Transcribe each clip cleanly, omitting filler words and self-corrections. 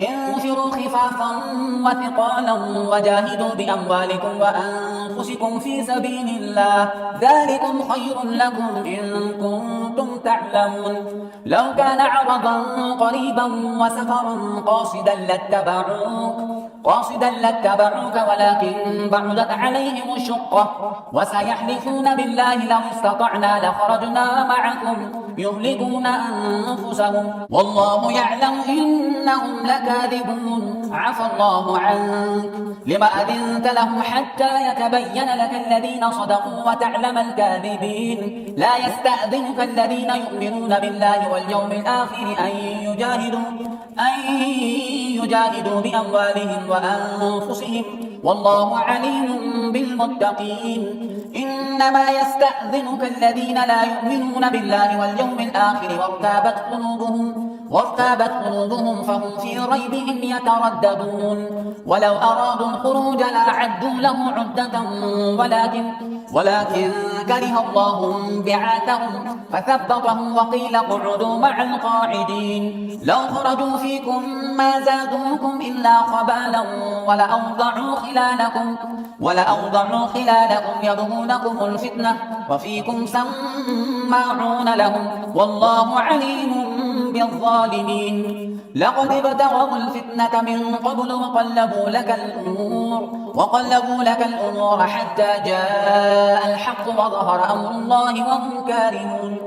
انفروا خفافا وثقالا وجاهدوا بأموالكم وأنفسكم في سبيل الله، ذلكم خير لكم إن كنتم تعلمون. لو كان عرضا قريبا وسفرا قاصدا لاتبعوك ولكن بعدت عليهم الشقة، وسيحلفون بالله لو استطعنا لخرجنا معكم يهلكون أنفسهم والله يعلم إنهم لكاذبون. عفى الله عنك لما أذنت لهم حتى يتبين لك الذين صدقوا وتعلم الكاذبين. لا يستأذنك الذين يؤمنون بالله واليوم الآخر أن يجاهدوا بأموالهم وأنفسهم والله عليم بالمتقين. إنما يستأذنك الذين لا يؤمنون بالله واليوم الآخر وارتابت قلوبهم فهم في ريبهم يترددون. ولو أرادوا الخروج لأعدوا له عدة ولكن كره الله بعاثهم فثبطهم وقيل اقعدوا مع القاعدين. لو خرجوا فيكم ما زادوكم إلا خبالا ولأوضعوا خلالكم يبغونكم الفتنة وفيكم سماعون لهم والله عليم بالظالمين. لقد ابتغوا الفتنة من قبل وقلبوا لك الأمور حتى جاء الحق وظهر أمر الله وهم كارهون.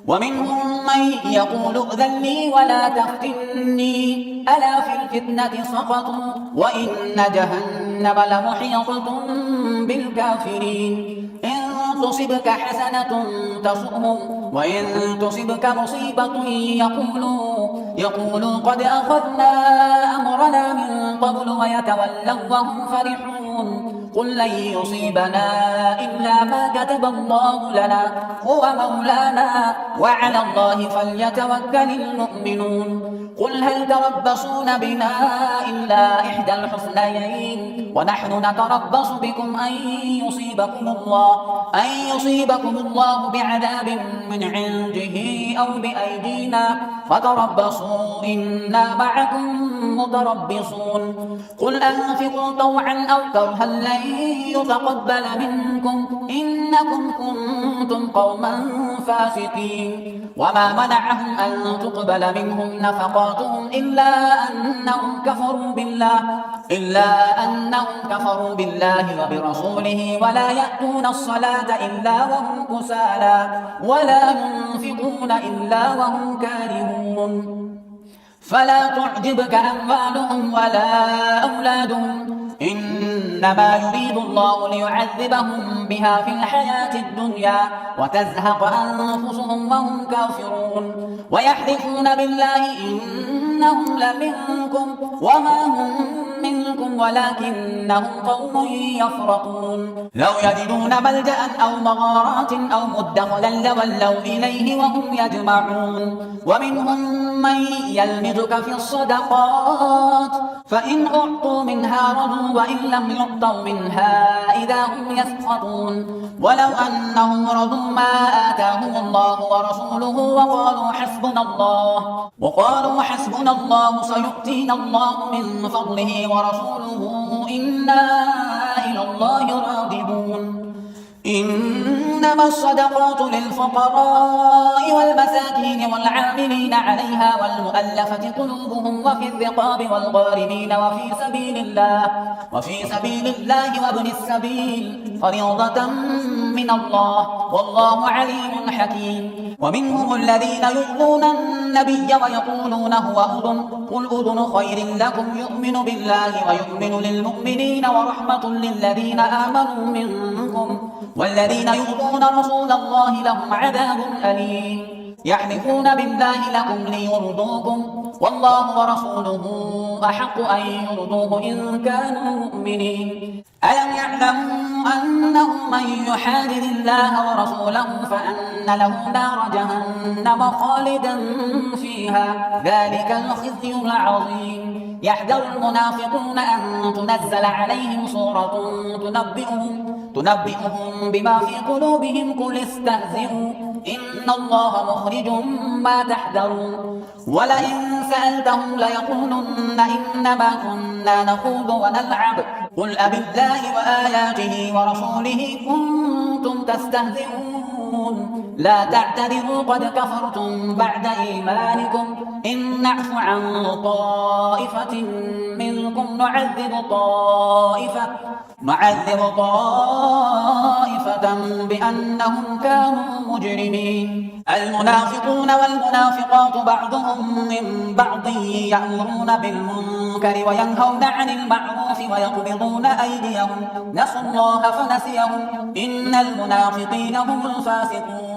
ومنهم من يقول ائذن لي ولا تفتني ألا في الفتنة سقطوا وإن جهنم لمحيطة بالكافرين. إن تصبك حسنة تسؤهم وإن تصبك مصيبة يقولوا قد أخذنا أمرنا من قبل ويتولوا وهم فرحون. قل لن يصيبنا إلا ما كتب الله لنا هو مولانا وعلى الله فليتوكل المؤمنون. قل هل تربصون بنا إلا إحدى الحسنيين ونحن نتربص بكم أن يصيبكم الله بعذاب من عنده أو بأيدينا فتربصوا إنا معكم متربصون. قل أنفقوا طوعا أو كرها لن يتقبل منكم إنكم كنتم قوما فاسقين. وما منعهم أن تقبل منهم نفقاتهم إلا أنهم كفروا بالله وبرسوله ولا يأتون الصلاة إلا وهم كسالى ولا ينفقون إلا وهم كارهون. فلا تعجبك أموالهم ولا أولادهم إنما يريد الله ليعذبهم بها في الحياة الدنيا وتزهق أنفسهم وهم كافرون. ويحلفون بالله إنهم لمنكم وما هم منكم ولكنهم قوم يفرقون. لو يجدون ملجأ أو مغارات أو مدخلا لولوا إليه وهم يجمعون. ومنهم من يلمزك في الصدقات فإن أعطوا منها رضوا وإن لم يعطوا منها إذا هم يسخطون. ولو أنهم رضوا ما آتاهم الله ورسوله وقالوا حسبنا الله سيؤتينا الله من فضله ورسوله إنا إلى الله راغبون. إنما الصدقات للفقراء والمساكين والعاملين عليها والمؤلفة قلوبهم وفي الرقاب والغارمين وفي سبيل الله وابن السبيل فريضة من الله والله عليم حكيم. ومنهم الذين يؤذون النبي ويقولون هو أذن قل أذن خير لكم يؤمن بالله ويؤمن للمؤمنين ورحمة للذين آمنوا منكم والذين يؤذون رسول الله لهم عذاب أليم. يحلفون بالله لكم ليرضوكم والله ورسوله أحق أن يرضوه إن كانوا مؤمنين. ألم يعلموا أنه من يحادد الله ورسوله فأن له نار جهنم خالدا فيها ذلك الخزي العظيم. يحذر المنافقون أن تنزل عليهم سورة تنبئهم بما في قلوبهم قل استهزئوا إن الله مخرج ما تحذرون ولئن سألتهم ليقولن إنما كنا نخوض ونلعب قل أبالله وآياته ورسوله كنتم تستهزئون لا تعتذروا قد كفرتم بعد إيمانكم إن نعف عن طائفة منكم نعذب طائفة بأنهم كانوا مجرمين المنافقون والمنافقات بعضهم من بعض يأمرون بالمنكر وينهون عن المعروف ويقبضون أيديهم نسوا الله فنسيهم إن المنافقين هم الفاسقون